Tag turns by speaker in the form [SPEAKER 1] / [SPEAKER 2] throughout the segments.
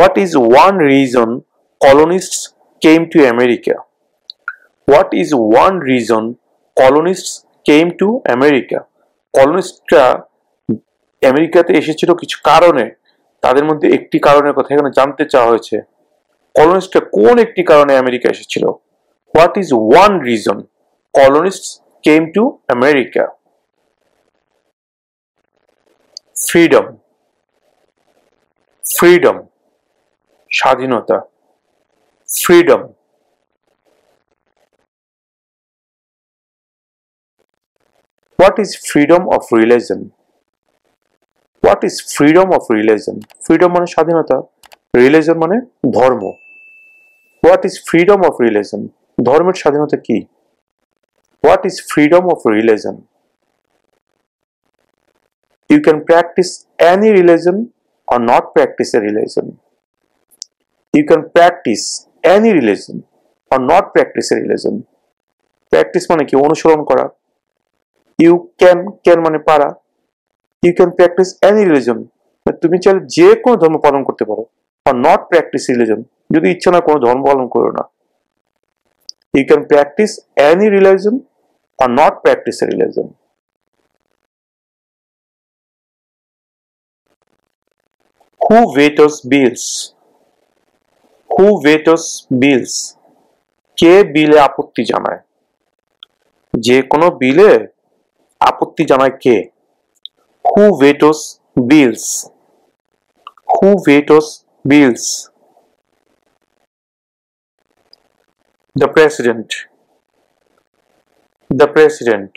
[SPEAKER 1] What is one reason colonists came to America? What is one reason colonists came to America? কলোনিস্টরা আমেরিকাতে এসেছিল কিছু কারণে, তাদের মধ্যে একটি কারণের কথা এখানে জানতে চাওয়া হয়েছে। কলোনিস্টরা কোন একটি কারণে আমেরিকা এসেছিল? What is one reason colonists came to America? Freedom, freedom, স্বাধীনতা, freedom. What is freedom of religion? What is freedom of religion? Freedom মানে স্বাধীনতা, religion মানে ধর্ম। What is freedom of religion? ধর্মের স্বাধীনতা কি? What is freedom of religion? You can practice any religion or not practice a religion. You can practice any religion or not practice a religion. Practice মানে কি? অনুসরণ করা। You can মানে পারা। You can practice any religion. তুমি চাইলে যে কোনো ধর্ম পালন করতে পারো। or not practice religion. যদি ইচ্ছা না কোনো ধর্ম পালন করো না। You can practice any religion or not practice a religion. Who vetoes bills? Who vetoes bills? কে বিলে আপত্তি জানায়? যে কোনো বিলে আপত্তি জানায় কে? Who vetoes bills? Who vetoes bills? The president. The president.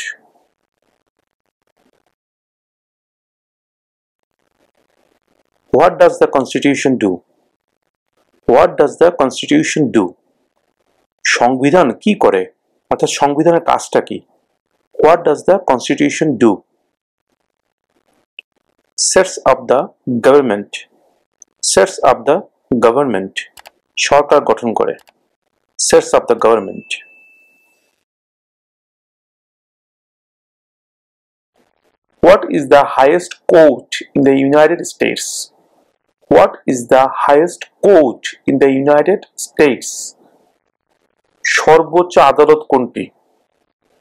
[SPEAKER 1] What does the constitution do? What does the constitution do? সংবিধান কি করে? অর্থাৎ সংবিধানের কাজটা কি? What does the constitution do? Sets up the government. Sets up the government. সরকার গঠন করে। Sets up the government. What is the highest court in the United States? What is the highest court in the United States? সর্বোচ্চ আদালত কোনটি?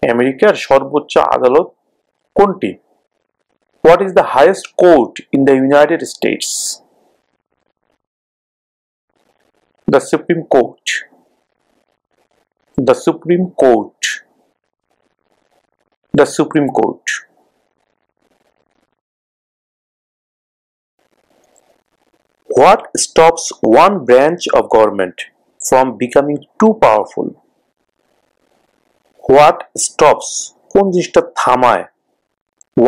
[SPEAKER 1] আমেরিকার সর্বোচ্চ আদালত কোনটি? What is the highest court in the United States? The Supreme Court. The Supreme Court. The Supreme Court. What stops one branch of government from becoming too powerful? What stops কোন জিনিসটা থামায়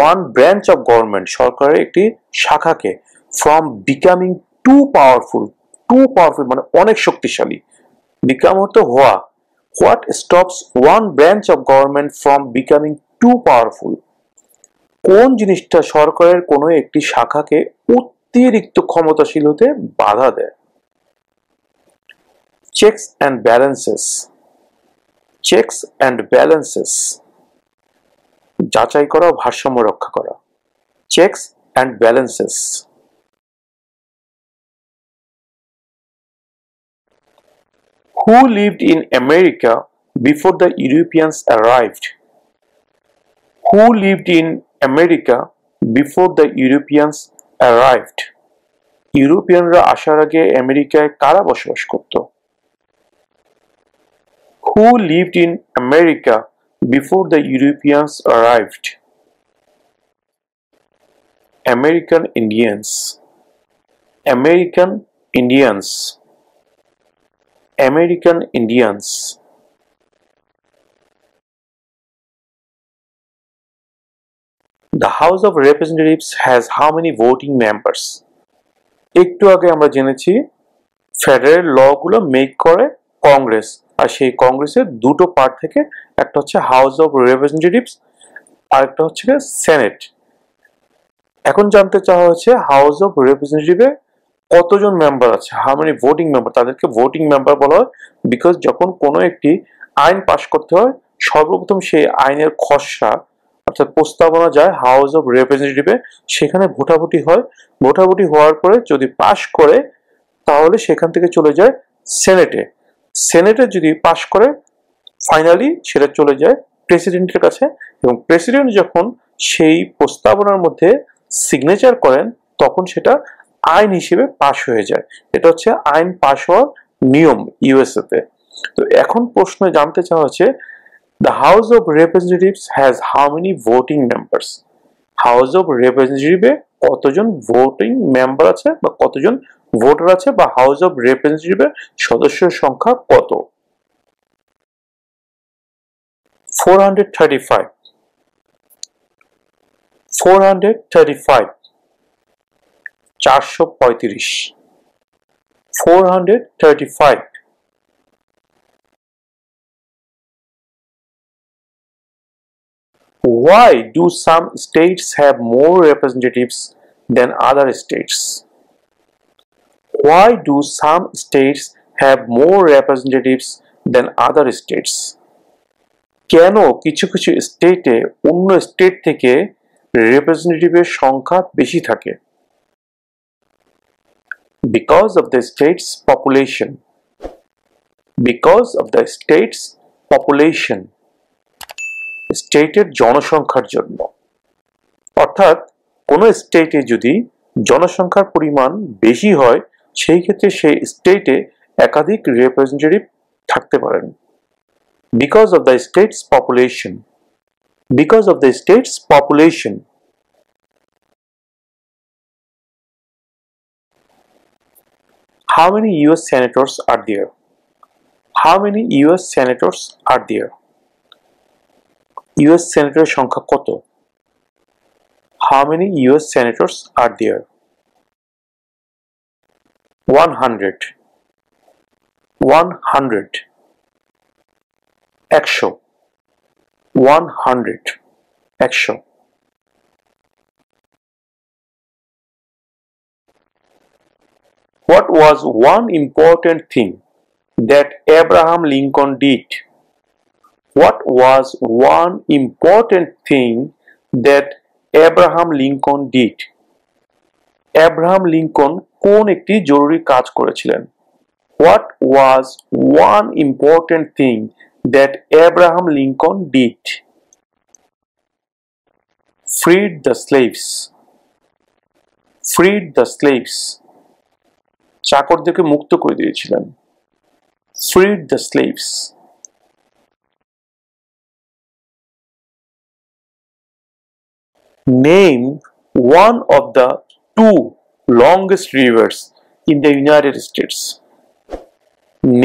[SPEAKER 1] one branch of government সরকারের একটি শাখাকে from becoming too powerful মানে অনেক শক্তিশালী become অর্থ হওয়া what stops one branch of government from becoming too powerful কোন জিনিসটা সরকারের কোনো একটি শাখাকে অতিরিক্ত ক্ষমতাশীল হতে বাধা দেয় checks and balances checks and balances যাচাই করা ভারসাম্য রক্ষা করা checks and balances Who lived in America before the Europeans arrived? Who lived in America before the Europeans arrived? ইউরোপিয়ানরা আসার আগে আমেরিকায় কারা বসবাস করত? Who lived in America before the Europeans arrived? American Indians. American Indians. American Indians. The House of Representatives has how many voting members? একটু আগে আমরা জেনেছি ফেডারেল ল গুলো মেক করে কংগ্রেস আর সেই কংগ্রেসের দুটো পার্ট থেকে একটা হচ্ছে হাউস অফ রিপ্রেজেন্টেটিভস আর একটা হচ্ছে সেনেট এখন জানতে চাওয়া হচ্ছে হাউস অফ রিপ্রেজেন্টেটিভে কতজন মেম্বার আছে হাউ মেনি ভোটিং মেম্বার তাদেরকে ভোটিং মেম্বার বলা হয় বিকজ যখন কোনো একটি আইন পাস করতে হয় সর্বপ্রথম সেই আইনের খসড়া অর্থাৎ প্রস্তাবনা যায় হাউস অফ রিপ্রেজেন্টেটিভে সেখানে ভোটাভুটি হয় ভোটাভুটি হওয়ার পরে যদি পাস করে তাহলে সেখান থেকে চলে যায় সেনেটে। সেনেটে যদি পাশ করে ফাইনালি সেটা চলে যায় প্রেসিডেন্টের কাছে, এবং প্রেসিডেন্ট যখন সেই প্রস্তাবনার মধ্যে সিগনেচার করেন তখন সেটা আইন হিসেবে পাশ হয়ে যায়। এটা হচ্ছে আইন পাশ হওয়ার নিয়ম ইউএসএ তে। তো এখন প্রশ্ন জানতে চাওয়া হচ্ছে, the House of Representatives has how many voting members? House of রিপ্রেজেন্টেটিভে কতজন ভোটিং মেম্বার আছে বা কতজন ভোটার আছে, বা হাউস অফ রিপ্রেজেন্টেটিভের সদস্যের সংখ্যা কত? 435, 435, 435, 435. Why do some states have more representatives than other states? Why do some states have more representatives than other states? কেন কিছু কিছু স্টেটে অন্য স্টেট থেকে রিপ্রেজেন্টেটিভের সংখ্যা বেশি থাকে? Because of the state's population. Because of the state's population. স্টেটের জনসংখ্যার জন্য। অর্থাৎ কোন স্টেটে যদি জনসংখ্যার পরিমাণ বেশি হয় সেই ক্ষেত্রে সেই স্টেটে একাধিক রিপ্রেজেন্টেটিভ থাকতে পারেন। Because of the state's population. Because of the state's population. How many US senators are there? How many US senators are there? US সেনেটরের সংখ্যা কত? How many US senators are there? 100, 100, 100, 100, 100. What was one important thing that Abraham Lincoln did? What was one important thing that Abraham Lincoln did? Abraham Lincoln কোন একটি জরুরি কাজ করেছিলেন? What was one important thing that Abraham Lincoln did? Freed the slaves. Freed the slaves. চাকরদেরকে মুক্ত করে দিয়েছিলেন। Freed the slaves. Name one of the two longest rivers in the United States.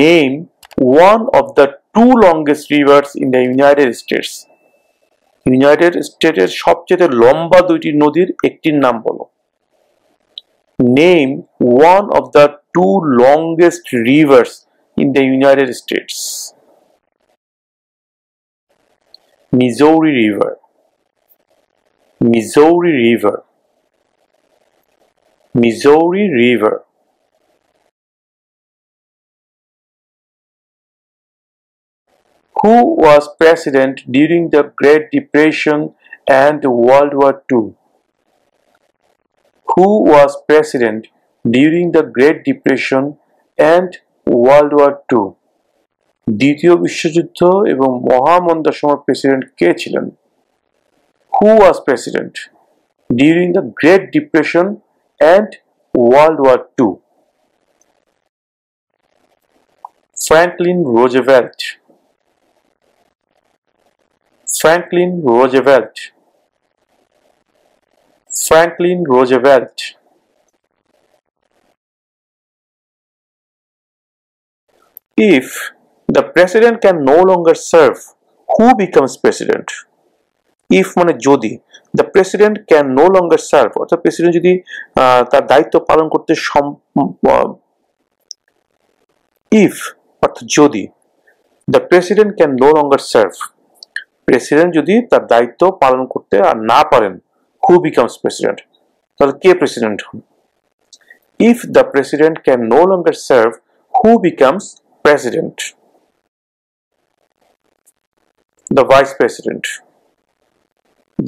[SPEAKER 1] Name one of the two longest rivers in the United States. United States এর সবচেয়ে লম্বা দুইটি নদীর একটির নাম বলো। Name one of the two longest rivers in the United States. Missouri River. Missouri River. Missouri River. Who was president during the Great Depression and World War II? Who was president during the Great Depression and World War II? দ্বিতীয় বিশ্বযুদ্ধ এবং মহামন্দার সময় president কে ছিলেন? Who was president during the Great Depression and World War II? Franklin Roosevelt. Franklin Roosevelt. Franklin Roosevelt. If the president can no longer serve, who becomes president? If মানে যদি, the president can no longer serve, অর্থাৎ president যদি তার দায়িত্ব পালন করতে if অর্থাৎ যদি, the president can no longer serve, president যদি তার দায়িত্ব পালন করতে আর না পারেন, who becomes president? তাহলে কে প্রেসিডেন্ট হন? If the president can no longer serve, who becomes president? The vice president.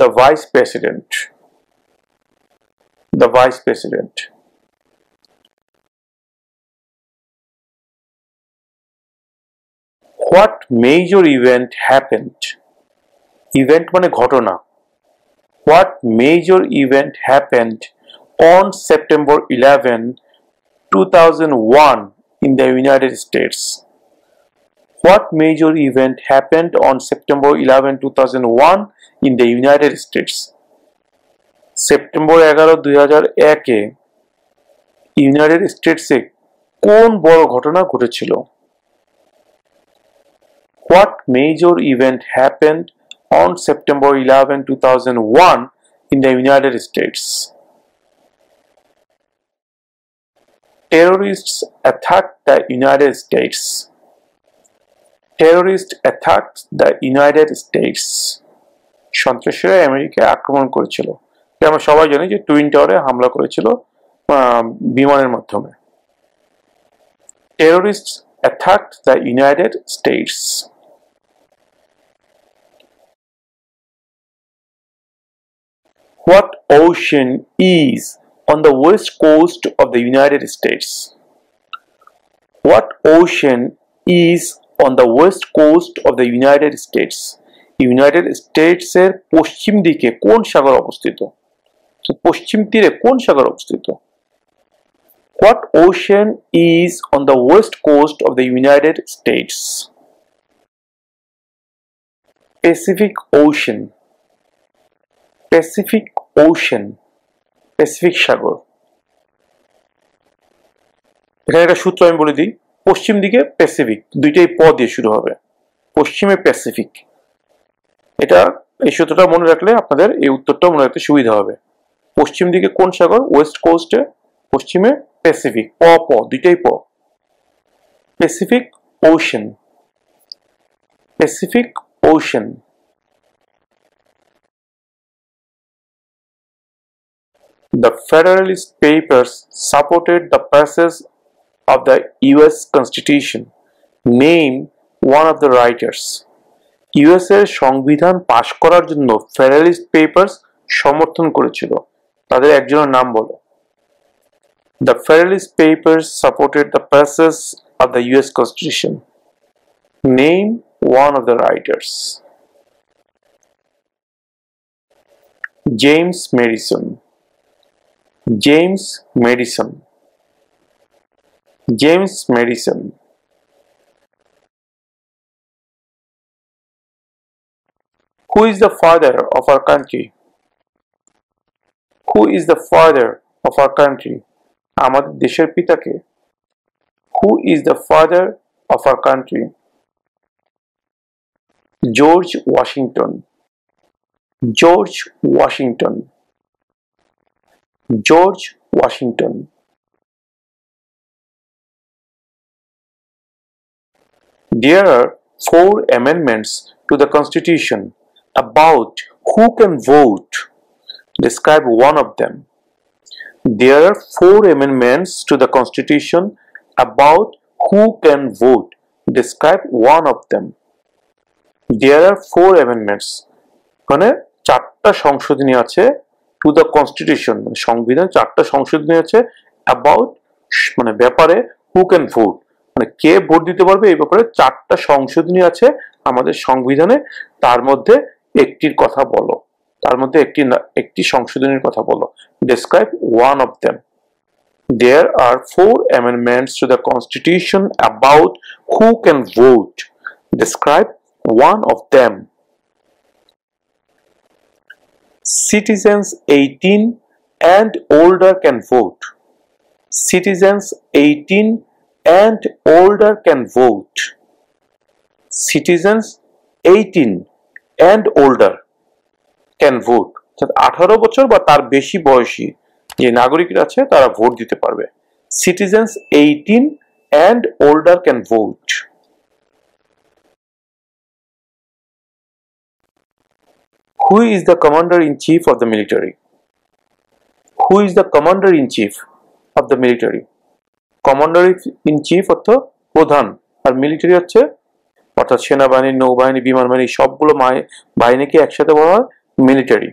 [SPEAKER 1] The vice president. The vice president. What major event happened? Event মানে ঘটনা. What major event happened on September 11, 2001 in the United States? What major event happened on September 11, 2001 in the United States? September 11, 2001 এ United স্টেটসে কোন বড় ঘটনা ঘটেছিল? What major event happened on September 11, 2001 in the United States? Terrorists attacked the United States. Terrorists attacked the United States. সন্ত্রাসীরা আমেরিকায় আক্রমণ করেছিল। আমরা সবাই জানি যে টুইন টাওয়ারে হামলা করেছিল বিমানের মাধ্যমে। Terrorists attacked the United States. What ocean is on the west coast of the United States? What ocean is on the west coast of the United States? United স্টেটসের পশ্চিম দিকে কোন সাগর অবস্থিত? পশ্চিম তীরে কোন সাগর অবস্থিত? What ocean is on the west coast of the United States? Pacific Ocean. Pacific Ocean. Pacific সাগর। এখানে একটা সূত্র আমি বলে দিই, পশ্চিম দিকে প্যাসিফিক, দুইটাই প দিয়ে শুরু হবে, পশ্চিমে প্যাসিফিক। এটা এই সূত্রটা মনে রাখলে আপনাদের এই উত্তরটা মনে রাখতে সুবিধা হবে। পশ্চিম দিকে কোন সাগর? ওয়েস্ট কোস্টে, পশ্চিমে প্যাসিফিক, প প দুইটাই প। Pacific ocean. Pacific ocean. The Federalist Papers supported the passage of the US Constitution. Name one of the writers. US এর সংবিধান পাশ করার জন্য ফেডারেলিস্ট পেপারস সমর্থন করেছিল, তাদের একজনের নাম বলো। The Federalist Papers supported the passage of the US Constitution. Name one of the writers. James Madison. James Madison. James Madison. Who is the father of our country? Who is the father of our country? আমাদের দেশের পিতাকে। Who is the father of our country? George Washington. George Washington. George Washington. There are 4 amendments to the Constitution about who can vote. Describe one of them. There are 4 amendments to the Constitution about who can vote. Describe one of them. There are 4 amendments. মানে 4টা সংশোধনী আছে to the Constitution, মানে সংবিধান 4টা সংশোধনী আছে about মানে ব্যাপারে who can vote, মানে কে ভোট দিতে পারবে এই ব্যাপারে 4টা সংশোধনী আছে আমাদের সংবিধানে। তার মধ্যে একটির কথা বলো, তার মধ্যে একটি সংশোধনীর কথা বলো। Describe one of them. There are 4 amendments to the Constitution about who can vote. Describe one of them. Citizens 18 and older can vote. Citizens 18 and older can vote. Citizens 18 and older can vote. 18 বছর বা তার বেশি বয়সী যে নাগরিকরা আছে তারা vote দিতে পারবে। Citizens 18 and older can vote. Who is the commander-in-chief of the military? Who is the commander-in-chief of the military? Commander-in-chief অর্থ প্রধান, আর মিলিটারি হচ্ছে অর্থাৎ সেনাবাহিনী, নৌবাহিনী, বিমান বাহিনী সবগুলো বাহিনীকে একসাথে বলা হয় military.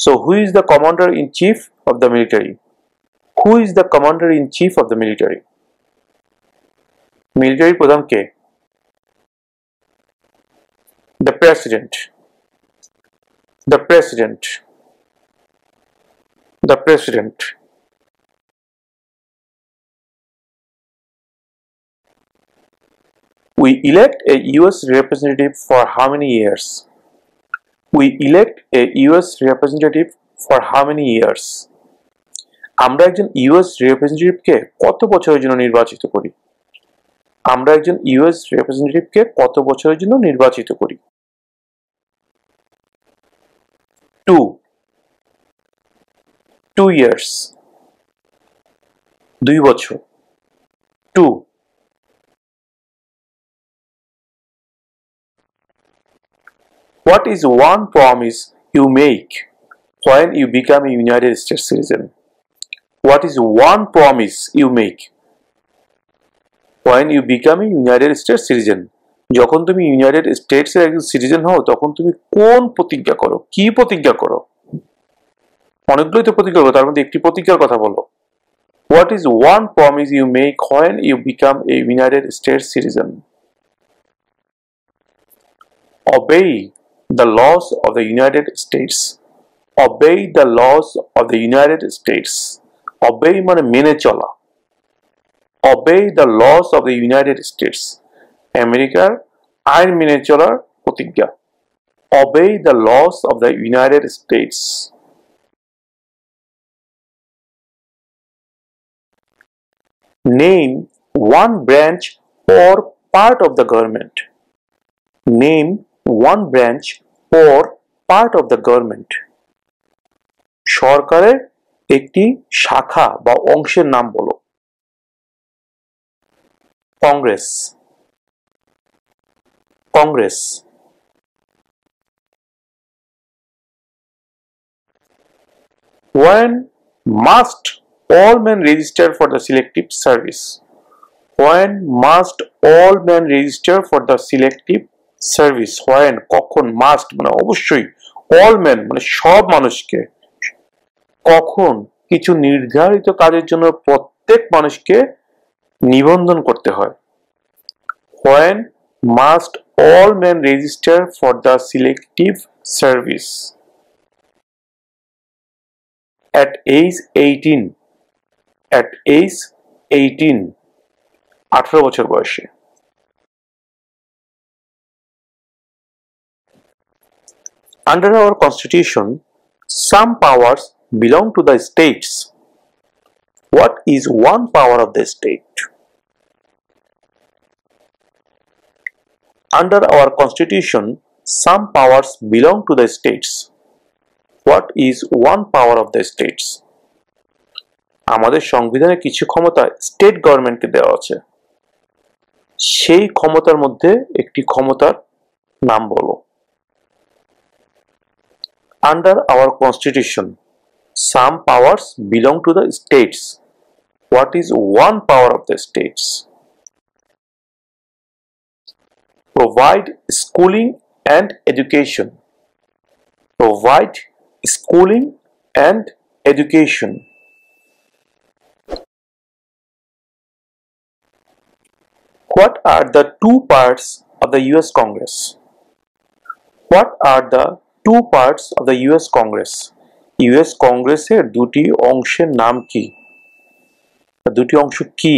[SPEAKER 1] So who is the commander-in-chief of the military? Who is the commander-in-chief of the military? Military প্রধান কে? The president. The president. The president. We elect a US representative for how many years? We elect a US representative for how many years? আমরা একজন US রিপ্রেজেন্টেটিভকে কত বছরের জন্য নির্বাচিত করি? আমরা একজন ইউএস রিপ্রেজেন্টেটিভকে কত বছরের জন্য নির্বাচিত করি? 2 years. 2 বছর. 2. What is one promise you make when you become a United States citizen? What is one promise you make when you become a United States citizen? যখন তুমি ইউনাইটেড স্টেটসের একজন সিটিজেন হও তখন তুমি কোন প্রতিজ্ঞা করো? কি প্রতিজ্ঞা করো? অনেকগুলোই তো প্রতিজ্ঞা করো, তার মধ্যে একটি প্রতিজ্ঞার কথা বলো। What is one promise you make when you become a United States citizen? Obey the laws of the United States. Obey the laws of the United States. Obey মানে মেনে চলা। Obey the laws of the United States. আমেরিকার আইন মেনে চলার প্রতিজ্ঞা। Obey the laws of the United States. Name one branch or part of the government. Name one branch or part of the government. সরকারের একটি শাখা বা অংশের নাম বলো। Congress. Congress. When must all men register for the selective service? When must all men register for the selective service? When কখন must মানে অবশ্যই, all men মানে সব মানুষকে, কখন কিছু নির্ধারিত কাজের জন্য প্রত্যেক মানুষকে নিবন্ধন করতে হয়। When must all men register for the selective service? At age 18. At age 18. 18 বছর বয়সে। Under our constitution, some powers belong to the states. What is one power of the state? Under our constitution, some powers belong to the states. What is one power of the states? আমাদের সংবিধানে কিছু ক্ষমতা state গভর্নমেন্টকে দেওয়া আছে। সেই ক্ষমতার মধ্যে একটি ক্ষমতার নাম বলো। Under our constitution, some powers belong to the states. What is one power of the states? Provide schooling and education. Provide schooling and education. What are the two parts of the US Congress? What are the two parts of the US Congress? US কংগ্রেসের দুটি অংশের নাম কি? দুটি অংশ কি?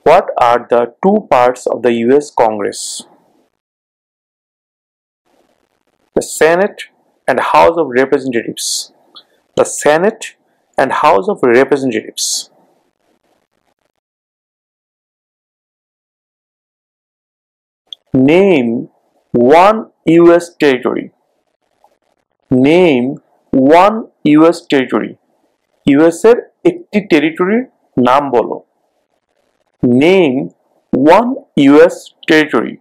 [SPEAKER 1] What are the two parts of the US Congress? The Senate and House of Representatives. The Senate and House of Representatives. Name one US territory. Name one US territory. US এর একটি টেরিটরির নাম বলো। Name one US territory.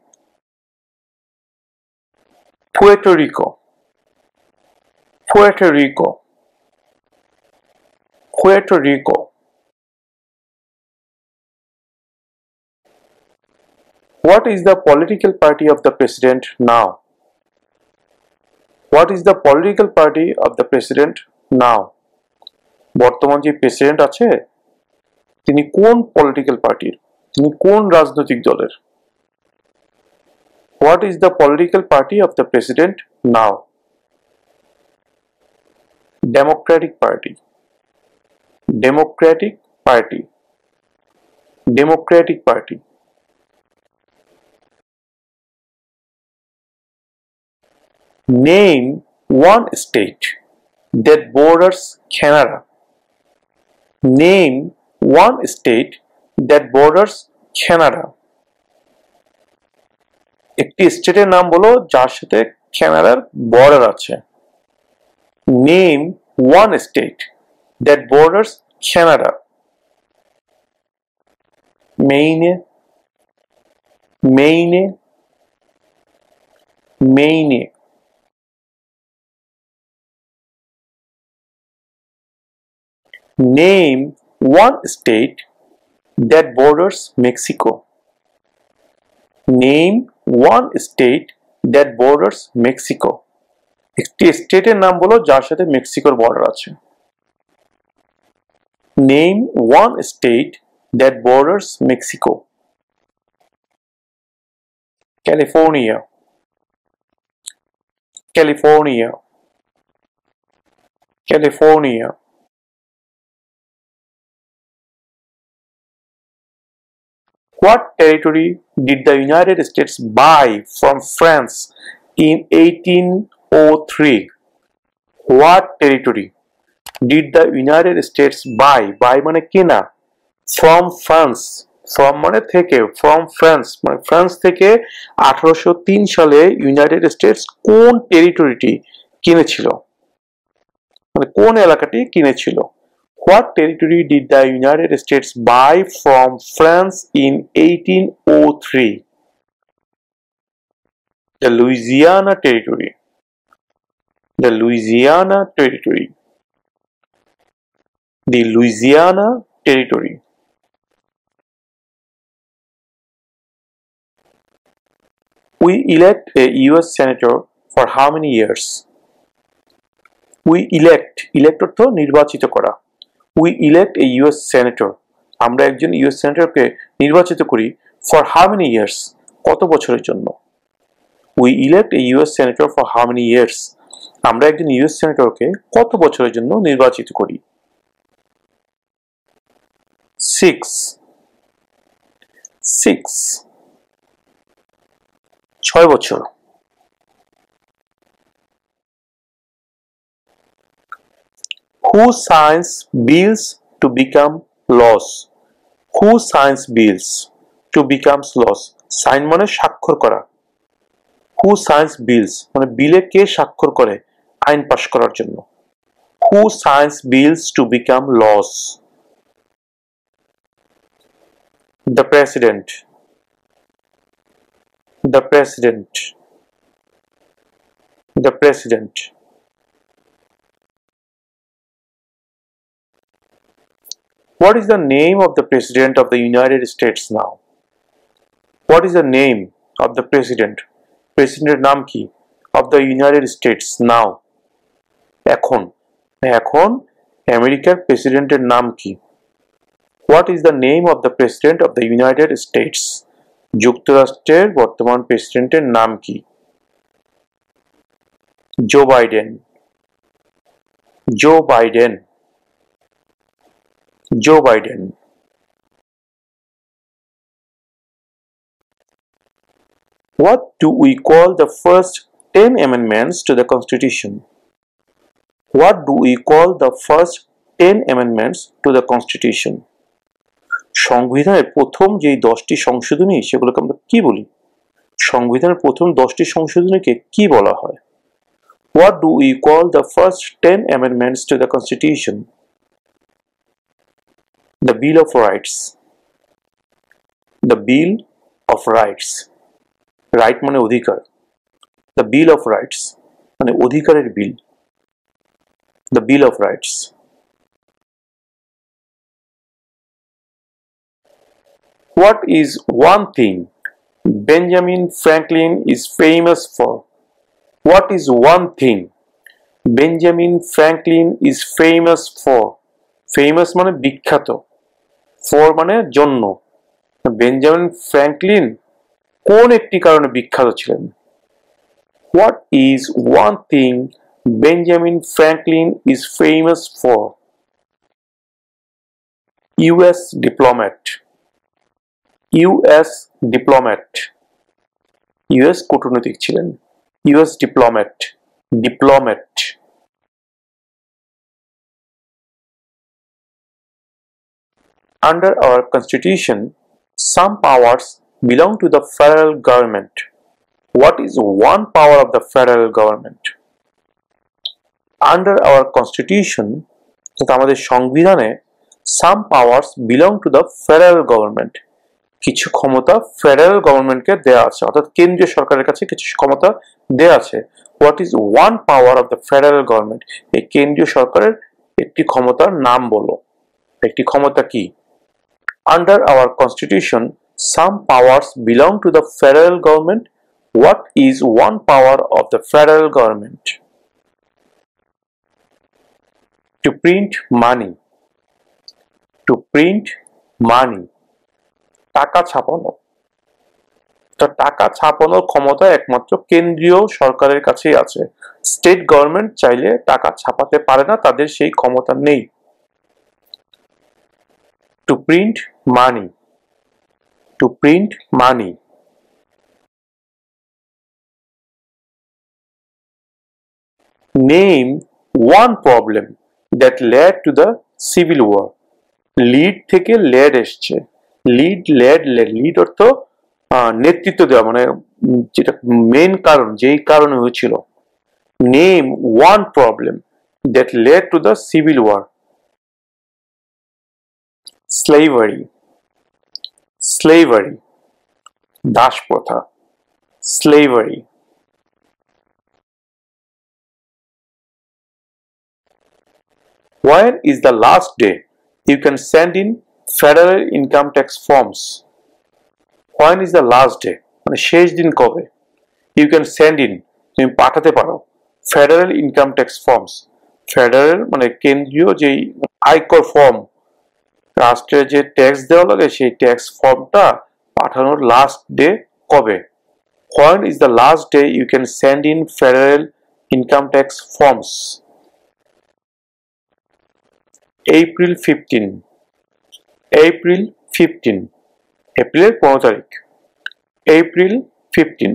[SPEAKER 1] Puerto Rico. Puerto Rico. Puerto Rico. What is the political party of the president now? What is the political party of the president now? বর্তমান যে president আছে তিনি কোন political পার্টির, তিনি কোন রাজনৈতিক দলের? What is the political party of the president now? Democratic Party. Democratic Party. Democratic Party. Name one state that borders Canada. Name one state that borders Canada. একটি স্টেটের নাম বলো যার সাথে কানাডার বর্ডার আছে। Name one state that borders Canada. Maine, Maine, Maine. Name one state that borders Mexico. Name one state that borders Mexico. একটি স্টেটের নাম বলো যার সাথে মেক্সিকোর বর্ডার আছে। Name one state that borders Mexico. California, California, California. What territory did the United States buy from France in 1803? What territory did the United States buy? Buy মানে কেনা। From France. From মানে থেকে। From France মানে France থেকে 1803 সালে United states কোন টেরিটরিটি কিনেছিল? মানে কোন এলাকাটি কিনেছিল? What territory did the United States buy from France in 1803? The Louisiana Territory. The Louisiana Territory. The Louisiana Territory. We elect a US Senator for how many years? We elect অর্থ নির্বাচিত করা। We elect a US Senator. আমরা একজন US Senatorকে নির্বাচিত করি for how many years? কত বছরের জন্য? We elect a US Senator for how many years? আমরা একজন US Senatorকে কত বছরের জন্য নির্বাচিত করি? 6. 6 বছর। Who signs bills to become laws? Who signs bills to become laws? Sign মানে স্বাক্ষর করা। Who signs bills মানে বিলে কে স্বাক্ষর করে আইন পাস করার জন্য? Who signs bills to become laws? The President. The President. The President. What is the name of the President of the United States now? What is the name of the President? President নাম কি? Of the United States now. এখন আমেরিকার প্রেসিডেন্টের নাম কি? What is the name of the President of the United States? যুক্তরাষ্ট্রের বর্তমান প্রেসিডেন্টের নাম কি? Joe Biden. Joe Biden. Joe Biden. What do we call the first 10 amendments to the Constitution? What do we call the first 10 amendments to the Constitution? সংবিধানের প্রথম যে 10টি সংশোধনী সেগুলোকে আমরা কি বলি? সংবিধানের প্রথম 10টি সংশোধনীকে কি বলা হয়? What do we call the first 10 amendments to the Constitution? The Bill of Rights. The Bill of Rights. Right মানে অধিকার। The Bill of Rights মানে অধিকারের বিল। The Bill of Rights. What is one thing Benjamin Franklin is famous for? What is one thing Benjamin Franklin is famous for? Famous মানে বিখ্যাত। For মানে জন্য। Benjamin Franklin কোন একটি কারণে বিখ্যাত ছিলেন? What is one thing Benjamin Franklin is famous for? US diplomat. US diplomat. US কূটনৈতিক ছিলেন। US diplomat. Diplomat. Under our constitution, some powers belong to the federal government. What is one power of the federal government? Under our constitution, আমাদের সংবিধানে some powers belong to the federal government. কিছু ক্ষমতা federal গভর্নমেন্টকে দেয়া আছে, অর্থাৎ কেন্দ্রীয় সরকারের কাছে কিছু ক্ষমতা দেয়া আছে। What is one power of the federal government? এই কেন্দ্রীয় সরকারের একটি ক্ষমতার নাম বলো। একটি ক্ষমতা কি? Under our constitution some powers belong to the federal government. What is one power of the federal government? To print money. To print money, টাকা ছাপানো। তো টাকা ছাপানোর ক্ষমতা একমাত্র কেন্দ্রীয় সরকারের কাছেই আছে। স্টেট গভর্নমেন্ট চাইলে টাকা ছাপাতে পারে না, তাদের সেই ক্ষমতা নেই। To print money. To print money. Name one problem that led to the civil war. Lead থেকে লেড এসছে। লিড লেড লেড, লিড অর্থ নেতৃত্ব দেওয়া, মানে যেটা মেন কারণ, যেই কারণে হয়েছিল। Name one problem that led to the civil war. Slavery. Slavery, দাস প্রথা। Slavery. When is the last day you can send in federal income tax forms? When is the last day? মানে শেষ দিন কবে? You can send in, তুমি পাঠাতে পারো, federal income tax forms. Federal মানে কেন্দ্রীয় যেই আয়কর ফর্ম, রাষ্ট্রের যে ট্যাক্স দেওয়া লাগে, সেই ট্যাক্স ফর্মটা পাঠানোর লাস্ট ডে কবে? When is the last day you can send in federal income tax forms? April 15. April 15. এপ্রিলের 15 তারিখ। April 15.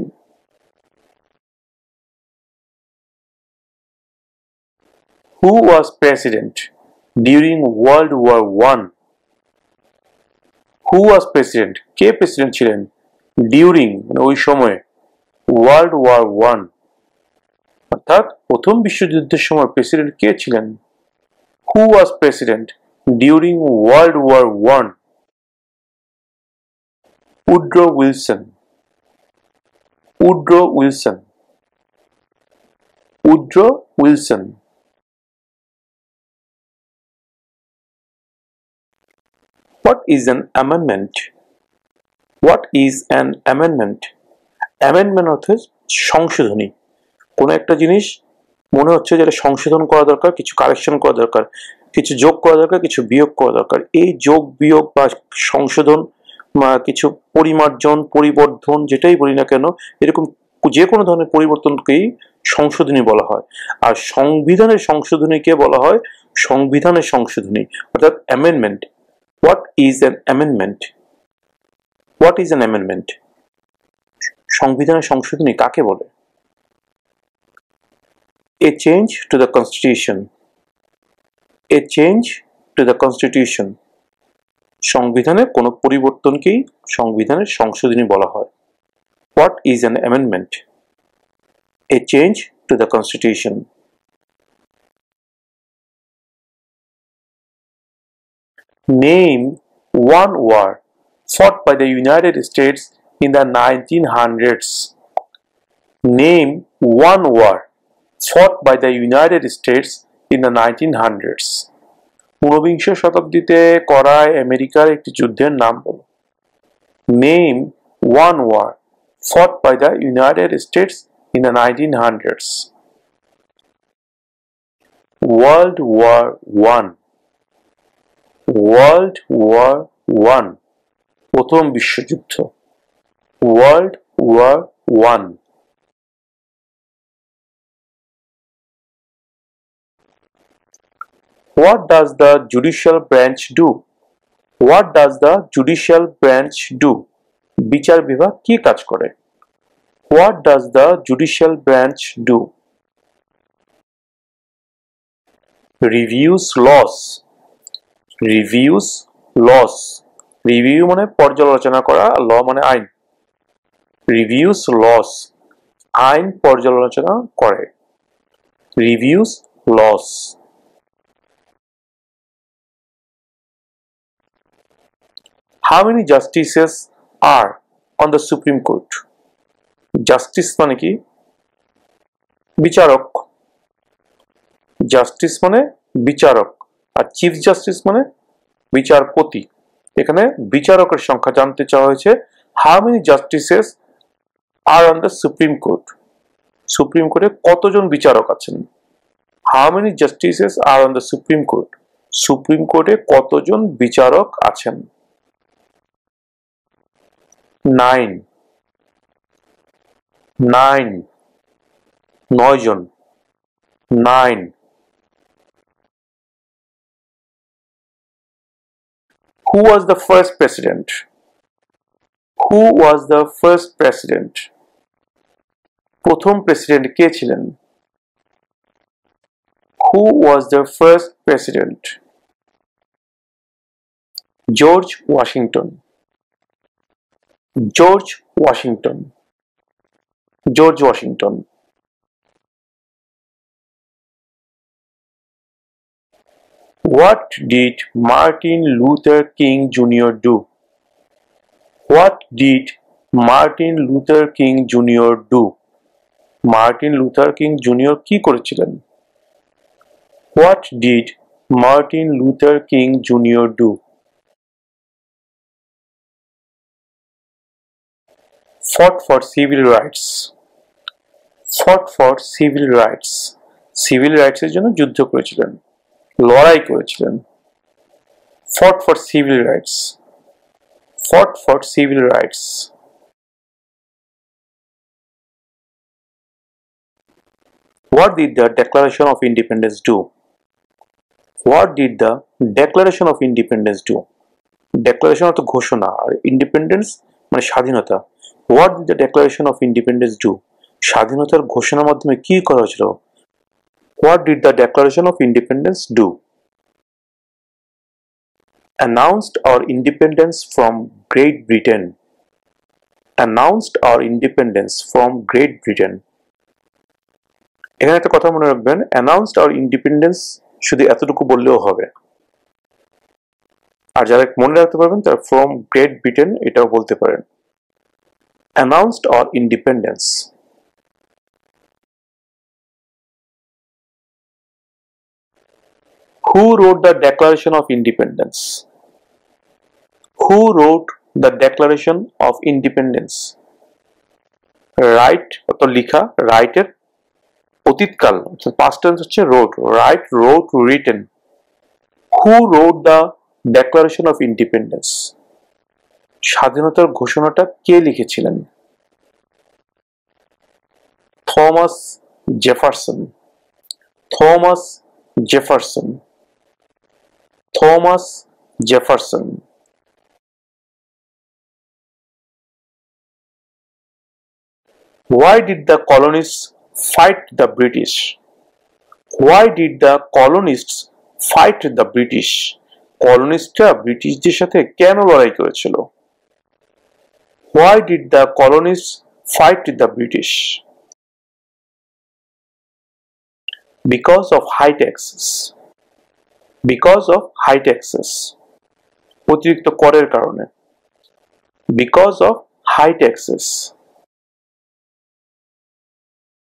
[SPEAKER 1] Who was president during World War I? Who was president? K president ছিলেন? During মানে ওই সময়ে, World War I, অর্থাৎ প্রথম বিশ্বযুদ্ধের সময় প্রেসিডেন্ট কে ছিলেন? Who was president during World War I? Woodrow Wilson. Woodrow Wilson. Woodrow Wilson. What is an amendment? What is an amendment? Amendment অর্থে সংশোধনী। কোনো একটা জিনিস মনে হচ্ছে যেটা সংশোধন করা দরকার, কিছু কারেকশন করা দরকার, কিছু যোগ করা দরকার, কিছু বিয়োগ করা দরকার। এই যোগ বিয়োগ বা সংশোধন বা কিছু পরিমার্জন, পরিবর্ধন, যেটাই বলি না কেন, এরকম যে কোনো ধরনের পরিবর্তনকেই সংশোধনী বলা হয়। আর সংবিধানের সংশোধনীকে বলা হয় সংবিধানের সংশোধনী, অর্থাৎ amendment. What is an amendment? What is an amendment? সংবিধানের সংশোধনী কাকে বলে? A change to the constitution. A change to the constitution. সংবিধানের কোনো পরিবর্তনকেই সংবিধানের সংশোধনী বলা হয়। What is an amendment? A change to the constitution. Name one war fought by the United States in the 1900s. Name one war fought by the United States in the 1900s. ঊনবিংশ শতাব্দীতে করা আমেরিকার একটি যুদ্ধের নাম বলো। Name one war fought by the United States in the 1900s. World War I. World War I. প্রথম বিশ্বযুদ্ধ। World War won. What does the judicial branch do? What does the judicial branch do? বিচার বিভাগ কি কাজ করে? What does the judicial branch do? Reviews laws. Reviews laws. Review মানে পর্যালোচনা করা, law মানে আইন. Reviews laws. আইন পর্যালোচনা করে. Reviews laws. How many justices are on the Supreme Court? Justice মানে কি? বিচারক. Justice মানে বিচারক, আর চিফ জাস্টিস মানে বিচারপতি. এখানে বিচারকের সংখ্যা জানতে চাওয়া হয়েছে. How many justices are on the Supreme Court? Supreme কোর্টে কতজন বিচারক আছেন? How many justices are on the Supreme Court? Supreme কোর্টে কতজন বিচারক আছেন? 9. 9 জন. 9. Who was the first president? Who was the first president? প্রথম প্রেসিডেন্ট কে ছিলেন? Who was the first president? George Washington. George Washington. George Washington. What did Martin Luther King Jr. do? What did Martin Luther King Jr. do? Martin Luther King Jr. কি করেছিলেন? What did Martin Luther King Jr. do? Fought for civil rights. Fought for civil rights. Civil rights এর জন্য যুদ্ধ করেছিলেন, লড়াই করেছিলেন. Fought for civil rights. Fought for civil rights. What did the Declaration of Independence do? What did the Declaration of Independence do? Declaration অর্থ ঘোষণা, আর independence মানে স্বাধীনতা. What did the Declaration of Independence do? স্বাধীনতার ঘোষণার মাধ্যমে কি করা হয়েছিল? What did the Declaration of Independence do? Announced our independence from Great Britain. Announced our independence from Great Britain. এখানে একটা কথা মনে রাখবেন, announced our independence শুধু এতটুকু বললেও হবে, আর যারা মনে রাখতে পারবেন তারা from Great Britain এটাও বলতে পারেন. Announced our independence. Who wrote the Declaration of Independence? Who wrote the Declaration of Independence? Write অর্থ লিখা, write এর অতীতকাল, past tense হচ্ছে wrote. Write, wrote, written. Who wrote the Declaration of Independence? স্বাধীনতার ঘোষণাটা কে লিখেছিলেন? Thomas Jefferson. Thomas Jefferson. Thomas Jefferson. Why did the colonists fight the British? Why did the colonists fight the British? কলোনিস্টরা ব্রিটিশদের সাথে কেন লড়াই করেছিল? Why did the colonists fight the British? Because of high taxes. Because of high taxes. অতিরিক্ত করের কারণে. Because of high taxes.